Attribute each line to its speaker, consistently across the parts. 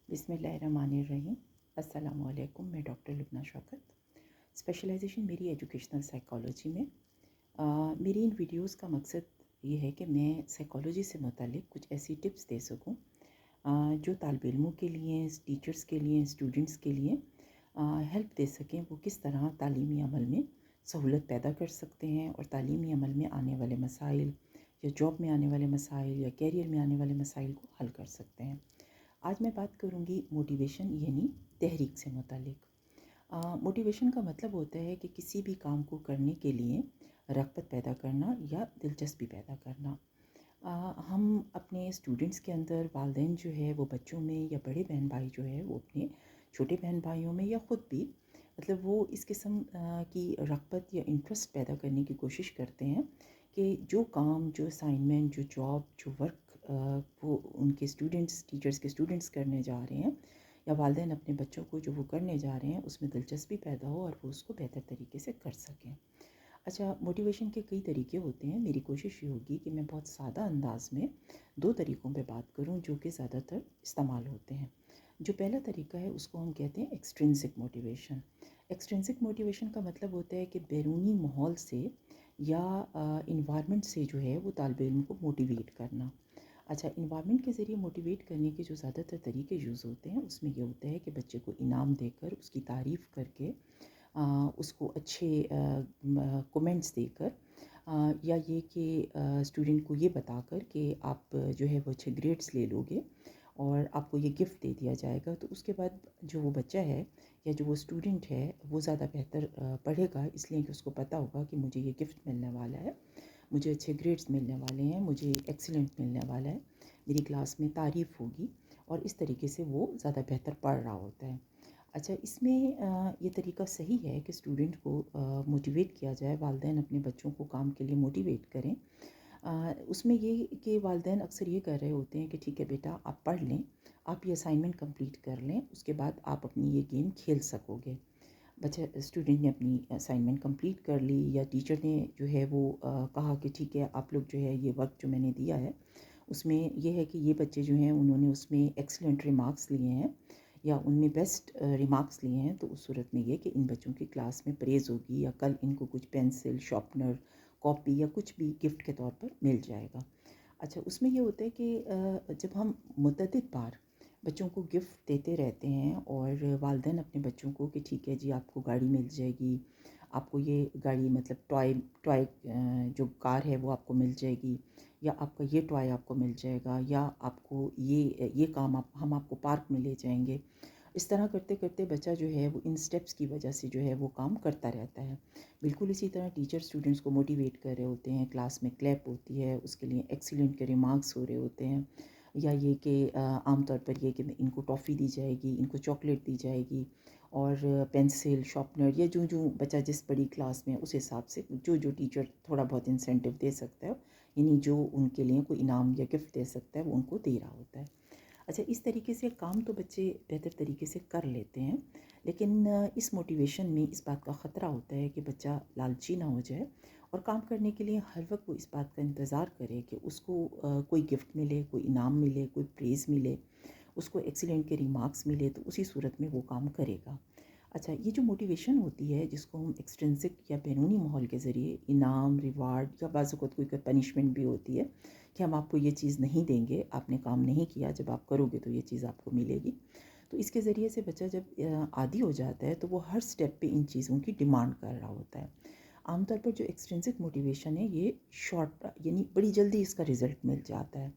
Speaker 1: बिस्मिल्लाहिर्रहमानिर्रहीम। अस्सलाम वालेकुम। मैं डॉक्टर लुबना शौकत। स्पेशलाइजेशन मेरी एजुकेशनल साइकोलॉजी में। मेरी इन वीडियोस का मकसद ये है कि मैं साइकोलॉजी से मुतालिक कुछ ऐसी टिप्स दे सकूं जो तालिब इल्मों के लिए, टीचर्स के लिए, स्टूडेंट्स के लिए हेल्प दे सकें। वो किस तरह तालीमी अमल में सहूलत पैदा कर सकते हैं और तालीमी अमल में आने वाले मसाइल या जॉब में आने वाले मसाइल या कैरियर में आने वाले मसाइल को हल कर सकते हैं। आज मैं बात करूँगी मोटिवेशन यानी तहरीक से मुतालिक। मोटिवेशन का मतलब होता है कि किसी भी काम को करने के लिए रग़बत पैदा करना या दिलचस्पी पैदा करना। हम अपने स्टूडेंट्स के अंदर, वालिदैन जो है वो बच्चों में, या बड़े बहन भाई जो है वो अपने छोटे बहन भाइयों में, या ख़ुद भी, मतलब वो इस किस्म की रग़बत या इंटरेस्ट पैदा करने की कोशिश करते हैं कि जो काम, जो असाइनमेंट, जो जॉब, जो वर्क वो उनके स्टूडेंट्स, टीचर्स के स्टूडेंट्स करने जा रहे हैं, या वालिदैन अपने बच्चों को जो वो करने जा रहे हैं उसमें दिलचस्पी पैदा हो और वो उसको बेहतर तरीके से कर सकें। अच्छा, मोटिवेशन के कई तरीके होते हैं। मेरी कोशिश ये होगी कि मैं बहुत सादा अंदाज में 2 तरीक़ों पे बात करूं जो कि ज़्यादातर इस्तेमाल होते हैं। जो पहला तरीका है उसको हम कहते हैं एक्सट्रिंसिक मोटिवेशन। एक्सट्रिंसिक मोटिवेशन का मतलब होता है कि बैरूनी माहौल से या इन्वायरमेंट से जो है वो तालिब इल्म को मोटिवेट करना। अच्छा, इन्वायरमेंट के ज़रिए मोटिवेट करने के जो ज़्यादातर तरीके यूज़ होते हैं उसमें ये होता है कि बच्चे को इनाम देकर, उसकी तारीफ़ करके, उसको अच्छे कमेंट्स देकर, या ये कि स्टूडेंट को ये बताकर कि आप जो है वो अच्छे ग्रेड्स ले लोगे और आपको ये गिफ्ट दे दिया जाएगा, तो उसके बाद जो वो बच्चा है या जो वो स्टूडेंट है वो ज़्यादा बेहतर पढ़ेगा, इसलिए कि उसको पता होगा कि मुझे ये गिफ्ट मिलने वाला है, मुझे अच्छे ग्रेड्स मिलने वाले हैं, मुझे एक्सीलेंट मिलने वाला है, मेरी क्लास में तारीफ़ होगी, और इस तरीके से वो ज़्यादा बेहतर पढ़ रहा होता है। अच्छा, इसमें ये तरीका सही है कि स्टूडेंट को मोटिवेट किया जाए, वालिदैन अपने बच्चों को काम के लिए मोटिवेट करें। उसमें ये कि वालिदैन अक्सर ये कर रहे होते हैं कि ठीक है बेटा, आप पढ़ लें, आप ये असाइनमेंट कंप्लीट कर लें, उसके बाद आप अपनी ये गेम खेल सकोगे। बच्चा, स्टूडेंट ने अपनी असाइनमेंट कंप्लीट कर ली, या टीचर ने जो है वो कहा कि ठीक है आप लोग जो है ये वर्क जो मैंने दिया है उसमें ये है कि ये बच्चे जो हैं उन्होंने उसमें एक्सीलेंट रिमार्क्स लिए हैं या उनमें बेस्ट रिमार्क्स लिए हैं, तो उस सूरत में ये कि इन बच्चों की क्लास में प्रेज़ होगी, या कल इनको कुछ पेंसिल, शार्पनर, कॉपी या कुछ भी गिफ्ट के तौर पर मिल जाएगा। अच्छा, उसमें ये होता है कि जब हम मुतअद्दिद बार बच्चों को गिफ्ट देते रहते हैं और वालिदैन अपने बच्चों को कि ठीक है जी आपको गाड़ी मिल जाएगी, आपको ये गाड़ी, मतलब टॉय टॉय जो कार है वो आपको मिल जाएगी, या आपका ये टॉय आपको मिल जाएगा, या आपको ये काम हम आपको पार्क में ले जाएंगे। इस तरह करते करते बच्चा जो है वो इन स्टेप्स की वजह से जो है वो काम करता रहता है। बिल्कुल इसी तरह टीचर स्टूडेंट्स को मोटिवेट कर रहे होते हैं, क्लास में क्लैप होती है, उसके लिए एक्सीलेंट के रिमार्क्स हो रहे होते हैं, या ये कि आम तौर पर ये कि इनको टॉफ़ी दी जाएगी, इनको चॉकलेट दी जाएगी, और पेंसिल, शार्पनर, या जो जो बच्चा जिस बड़ी क्लास में उस हिसाब से जो जो टीचर थोड़ा बहुत इंसेंटिव दे सकता है, यानी जो उनके लिए कोई इनाम या गिफ्ट दे सकता है वो उनको दे रहा होता है। अच्छा, इस तरीके से काम तो बच्चे बेहतर तरीके से कर लेते हैं, लेकिन इस मोटिवेशन में इस बात का ख़तरा होता है कि बच्चा लालची ना हो जाए और काम करने के लिए हर वक्त वो इस बात का इंतज़ार करे कि उसको कोई गिफ्ट मिले, कोई इनाम मिले, कोई प्रेज़ मिले, उसको एक्सीलेंट के रिमार्क्स मिले, तो उसी सूरत में वो काम करेगा। अच्छा, ये जो मोटिवेशन होती है जिसको हम एक्सट्रिंसिक या बैरूनी माहौल के ज़रिए इनाम, रिवार्ड, या बाज़ औक़ात कोई पनिशमेंट भी होती है कि हम आपको ये चीज़ नहीं देंगे, आपने काम नहीं किया, जब आप करोगे तो ये चीज़ आपको मिलेगी। तो इसके ज़रिए से बच्चा जब आदी हो जाता है तो वो हर स्टेप पे इन चीज़ों की डिमांड कर रहा होता है। आमतौर पर जो एक्सट्रिंसिक मोटिवेशन है ये शॉर्ट, यानी बड़ी जल्दी इसका रिज़ल्ट मिल जाता है,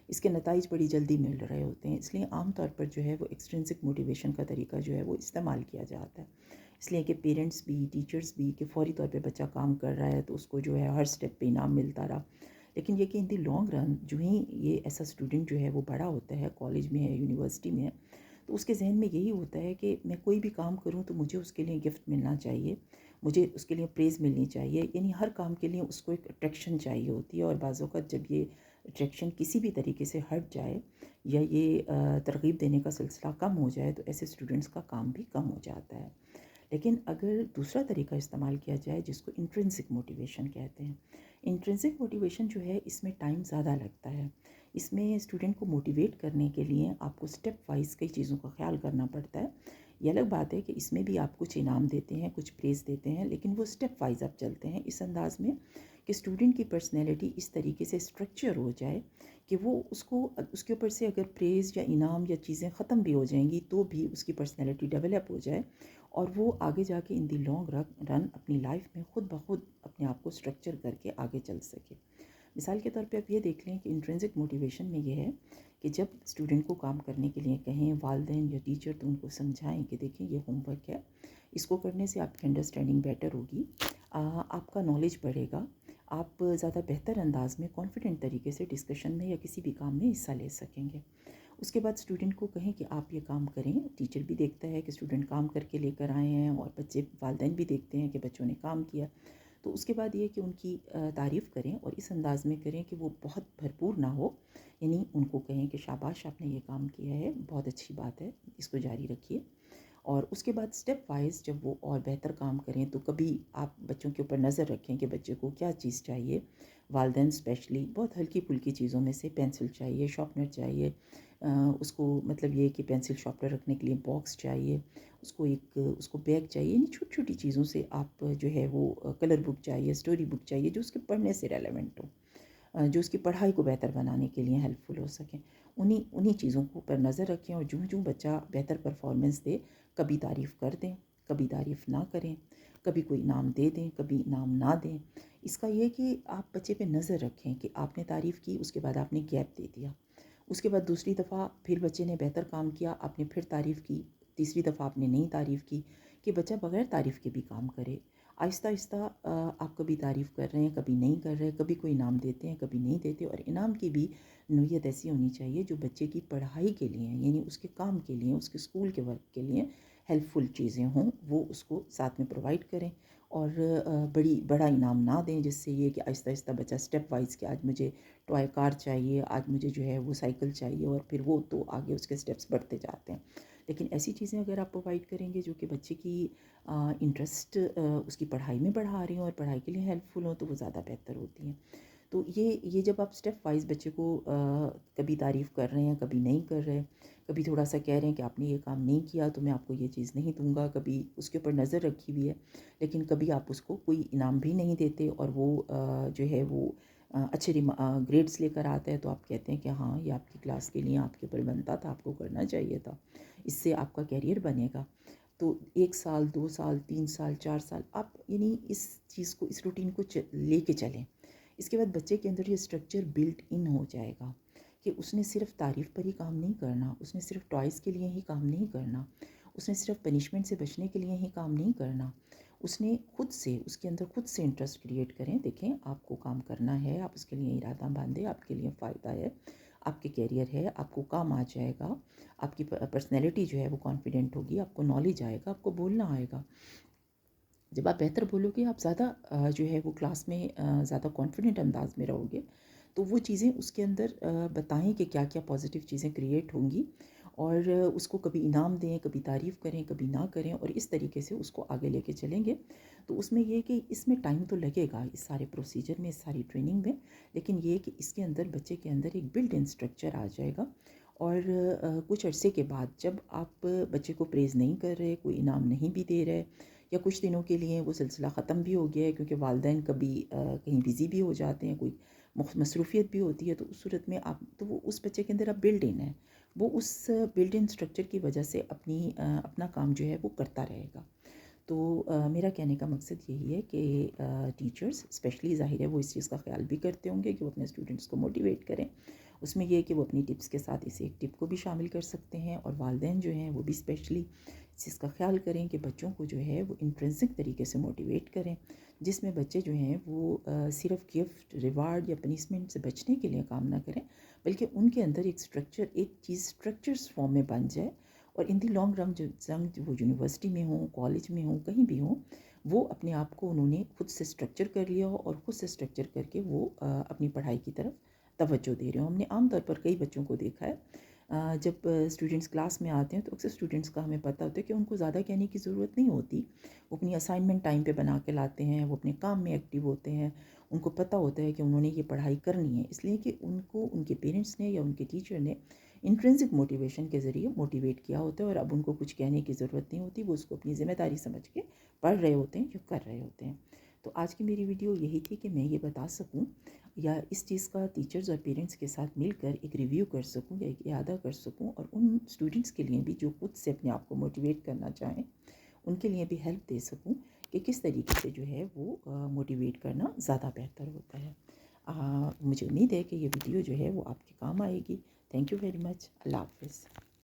Speaker 1: इसके नताइज बड़ी जल्दी मिल रहे होते हैं, इसलिए आम तौर पर जो है वो एक्सट्रिंसिक मोटिवेशन का तरीका जो है वो इस्तेमाल किया जाता है। इसलिए कि पेरेंट्स भी, टीचर्स भी, कि फ़ौरी तौर पे बच्चा काम कर रहा है तो उसको जो है हर स्टेप पे इनाम मिलता रहा। लेकिन ये कि इन दी लॉन्ग रन जो ही ये ऐसा स्टूडेंट जो है वो बड़ा होता है, कॉलेज में है, यूनिवर्सिटी में है, तो उसके ज़हन में यही होता है कि मैं कोई भी काम करूँ तो मुझे उसके लिए गिफ्ट मिलना चाहिए, मुझे उसके लिए प्रेज़ मिलनी चाहिए, यानी हर काम के लिए उसको एक अट्रैक्शन चाहिए होती है। और बाज़ औक़ात जब ये अट्रैक्शन किसी भी तरीके से हट जाए या ये तरग़ीब देने का सिलसिला कम हो जाए तो ऐसे स्टूडेंट्स का काम भी कम हो जाता है। लेकिन अगर दूसरा तरीका इस्तेमाल किया जाए जिसको इंट्रिंसिक मोटिवेशन कहते हैं, इंट्रिंसिक मोटिवेशन जो है इसमें टाइम ज़्यादा लगता है, اس میں اسٹوڈنٹ کو موٹیویٹ کرنے کے لیے آپ کو اسٹیپ وائز کئی چیزوں کا خیال کرنا پڑتا ہے. یہ الگ بات ہے کہ اس میں بھی آپ کچھ انعام دیتے ہیں, کچھ پریز دیتے ہیں, لیکن وہ اسٹیپ وائز آپ چلتے ہیں اس انداز میں کہ اسٹوڈنٹ کی پرسنالٹی اس طریقے سے اسٹرکچر ہو جائے کہ وہ اس کے اوپر سے اگر پریز یا انعام یا چیزیں ختم بھی ہو جائیں گی تو بھی اس کی پرسنالٹی ڈیولپ ہو جائے, اور وہ آگے جا کے ان دی لانگ رن اپنی لائف میں خود بخود اپنے آپ کو اسٹرکچر کر کے آگے چل سکے. مثال کے طور پہ آپ یہ دیکھ لیں کہ انٹرنسک موٹیویشن میں یہ ہے کہ جب اسٹوڈنٹ کو کام کرنے کے لیے کہیں والدین یا ٹیچر تو ان کو سمجھائیں کہ دیکھیں یہ ہوم ورک ہے, اس کو کرنے سے آپ کی انڈرسٹینڈنگ بیٹر ہوگی, آپ کا نالج بڑھے گا, آپ زیادہ بہتر انداز میں کانفیڈنٹ طریقے سے ڈسکشن میں یا کسی بھی کام میں حصہ لے سکیں گے. اس کے بعد اسٹوڈنٹ کو کہیں کہ آپ یہ کام کریں. ٹیچر بھی دیکھتا ہے کہ اسٹوڈنٹ کام کر کے لے کر آئے ہیں, اور بچے والدین بھی دیکھتے ہیں کہ بچوں نے کام کیا. تو اس کے بعد یہ کہ ان کی تعریف کریں, اور اس انداز میں کریں کہ وہ بہت بھرپور نہ ہو, یعنی ان کو کہیں کہ شاباش آپ نے یہ کام کیا ہے, بہت اچھی بات ہے, اس کو جاری رکھیے. اور اس کے بعد اسٹیپ وائز جب وہ اور بہتر کام کریں تو کبھی آپ بچوں کے اوپر نظر رکھیں کہ بچے کو کیا چیز چاہیے. والدین اسپیشلی بہت ہلکی پھلکی چیزوں میں سے پینسل چاہیے, شارپنر چاہیے, اس کو مطلب یہ کہ پینسل شارپنر رکھنے کے لیے باکس چاہیے, اس کو بیگ چاہیے, یعنی چھوٹی چھوٹی چیزوں سے آپ جو ہے وہ کلر بک چاہیے, اسٹوری بک چاہیے جو اس کے پڑھنے سے ریلیونٹ ہو, جو اس کی پڑھائی کو بہتر بنانے کے لیے ہیلپ فل ہو سکیں. انہی چیزوں کو پر نظر رکھیں, اور جو بچہ بہتر پرفارمنس دے کبھی تعریف کر دیں, کبھی تعریف نہ کریں, کبھی کوئی انعام دے دیں, کبھی انعام نہ دیں. اس کا یہ کہ آپ بچے پہ نظر رکھیں کہ آپ نے تعریف کی, اس کے بعد آپ نے گیپ دے دیا, اس کے بعد دوسری دفعہ پھر بچے نے بہتر کام کیا, آپ نے پھر تعریف کی, تیسری دفعہ آپ نے نہیں تعریف کی, کہ بچہ بغیر تعریف کے بھی کام کرے. آہستہ آہستہ آپ کبھی تعریف کر رہے ہیں, کبھی نہیں کر رہے, کبھی کوئی انعام دیتے ہیں, کبھی نہیں دیتے. اور انعام کی بھی نوعیت ایسی ہونی چاہیے جو بچے کی پڑھائی کے لیے, یعنی اس کے کام کے لیے, اس کے اسکول کے ورک کے لیے ہیلپ فل چیزیں ہوں, وہ اس کو ساتھ میں پرووائڈ کریں. اور بڑا انعام نہ دیں, جس سے یہ کہ آہستہ آہستہ بچہ اسٹیپ وائز کہ آج مجھے ٹوائے کار چاہیے, آج مجھے جو ہے وہ سائیکل چاہیے, اور پھر وہ تو آگے اس کے اسٹیپس بڑھتے جاتے ہیں. لیکن ایسی چیزیں اگر آپ پرووائڈ کریں گے جو کہ بچے کی انٹرسٹ اس کی پڑھائی میں بڑھا رہی ہوں اور پڑھائی کے لیے ہیلپ فل ہوں, تو وہ زیادہ بہتر ہوتی ہیں. تو یہ جب آپ اسٹیپ وائز بچے کو کبھی تعریف کر رہے ہیں, کبھی نہیں کر رہے, کبھی تھوڑا سا کہہ رہے ہیں کہ آپ نے یہ کام نہیں کیا تو میں آپ کو یہ چیز نہیں دوں گا, کبھی اس کے اوپر نظر رکھی ہوئی ہے, لیکن کبھی آپ اس کو کوئی انعام بھی نہیں دیتے, اور وہ جو ہے وہ اچھے گریڈز لے کر آتا ہے, تو آپ کہتے ہیں کہ ہاں یہ آپ کی کلاس کے لیے آپ کے اوپر بنتا تھا, آپ کو کرنا چاہیے تھا, اس سے آپ کا کیریئر بنے گا. تو 1 سال 2 سال 3 سال 4 سال آپ یعنی اس چیز کو, اس روٹین کو لے کے چلیں. اس کے بعد بچے کے اندر یہ اسٹرکچر بلٹ ان ہو جائے گا کہ اس نے صرف تعریف پر ہی کام نہیں کرنا, اس نے صرف ٹوائز کے لیے ہی کام نہیں کرنا, اس نے صرف پنشمنٹ سے بچنے کے لیے ہی کام نہیں کرنا, اس نے خود سے, اس کے اندر خود سے انٹرسٹ کریٹ کریں. دیکھیں آپ کو کام کرنا ہے, آپ اس کے لیے ارادہ باندھیں, آپ کے لیے فائدہ ہے, آپ کے کیریئر ہے, آپ کو کام آ جائے گا, آپ کی پرسنالٹی جو ہے وہ کانفیڈنٹ ہوگی, آپ کو نالج آئے گا, آپ کو بولنا آئے گا. جب آپ بہتر بولو گے, آپ زیادہ جو ہے وہ کلاس میں زیادہ کانفیڈنٹ انداز میں رہو گے, تو وہ چیزیں اس کے اندر بتائیں کہ کیا کیا پازیٹیو چیزیں کریٹ ہوں گی, اور اس کو کبھی انعام دیں, کبھی تعریف کریں, کبھی نہ کریں, اور اس طریقے سے اس کو آگے لے کے چلیں گے. تو اس میں یہ کہ اس میں ٹائم تو لگے گا, اس سارے پروسیجر میں, اس ساری ٹریننگ میں, لیکن یہ کہ اس کے اندر بچے کے اندر ایک بلٹ ان اسٹرکچر آ جائے گا. اور کچھ عرصے کے بعد جب آپ بچے کو پریز نہیں کر رہے, کوئی انعام نہیں بھی دے رہے, یا کچھ دنوں کے لیے وہ سلسلہ ختم بھی ہو گیا ہے کیونکہ والدین کبھی کہیں بزی بھی ہو جاتے ہیں, کوئی مصروفیت بھی ہوتی ہے, تو اس صورت میں تو وہ اس بچے کے اندر اب بلڈ ان ہے, وہ اس بلڈ ان اسٹرکچر کی وجہ سے اپنا کام جو ہے وہ کرتا رہے گا. تو میرا کہنے کا مقصد یہی ہے کہ ٹیچرز اسپیشلی ظاہر ہے وہ اس چیز کا خیال بھی کرتے ہوں گے کہ وہ اپنے اسٹوڈنٹس کو موٹیویٹ کریں. اس میں یہ ہے کہ وہ اپنی ٹپس کے ساتھ اس ایک ٹپ کو بھی شامل کر سکتے ہیں, اور والدین جو ہیں وہ بھی اسپیشلی اس چیز کا خیال کریں کہ بچوں کو جو ہے وہ انٹرنسک طریقے سے موٹیویٹ کریں, جس میں بچے جو ہیں وہ صرف گفٹ, ریوارڈ یا پنشمنٹ سے بچنے کے لیے کام نہ کریں, بلکہ ان کے اندر ایک چیز اسٹرکچرس فارم میں بن جائے, اور ان دی لانگ رن وہ یونیورسٹی میں ہوں, کالج میں ہوں, کہیں بھی ہوں, وہ اپنے آپ کو انہوں نے خود سے اسٹرکچر کر لیا ہو, اور خود سے اسٹرکچر کر کے وہ اپنی پڑھائی کی طرف توجہ دے رہے ہوں. ہم نے عام طور پر کئی بچوں کو دیکھا ہے जब स्टूडेंट्स क्लास में आते हैं तो अक्सर स्टूडेंट्स का हमें पता होता है कि उनको ज़्यादा कहने की ज़रूरत नहीं होती। वो अपनी असाइनमेंट टाइम पे बना के लाते हैं, वो अपने काम में एक्टिव होते हैं, उनको पता होता है कि उन्होंने ये पढ़ाई करनी है, इसलिए कि उनको उनके पेरेंट्स ने या उनके टीचर ने इंट्रिंसिक मोटिवेशन के ज़रिए मोटिवेट किया होता है और अब उनको कुछ कहने की ज़रूरत नहीं होती, वो उसको अपनी ज़िम्मेदारी समझ के पढ़ रहे होते हैं, जो कर रहे होते हैं। तो आज की मेरी वीडियो यही थी कि मैं ये बता सकूं या इस चीज़ का टीचर्स और पेरेंट्स के साथ मिलकर एक रिव्यू कर सकूं या एक इयादा कर सकूं, और उन स्टूडेंट्स के लिए भी जो खुद से अपने आप को मोटिवेट करना चाहें उनके लिए भी हेल्प दे सकूं कि किस तरीके से जो है वो मोटिवेट करना ज़्यादा बेहतर होता है। मुझे उम्मीद है कि ये वीडियो जो है वो आपके काम आएगी। Thank you very much. अल्लाह हाफ़िज़।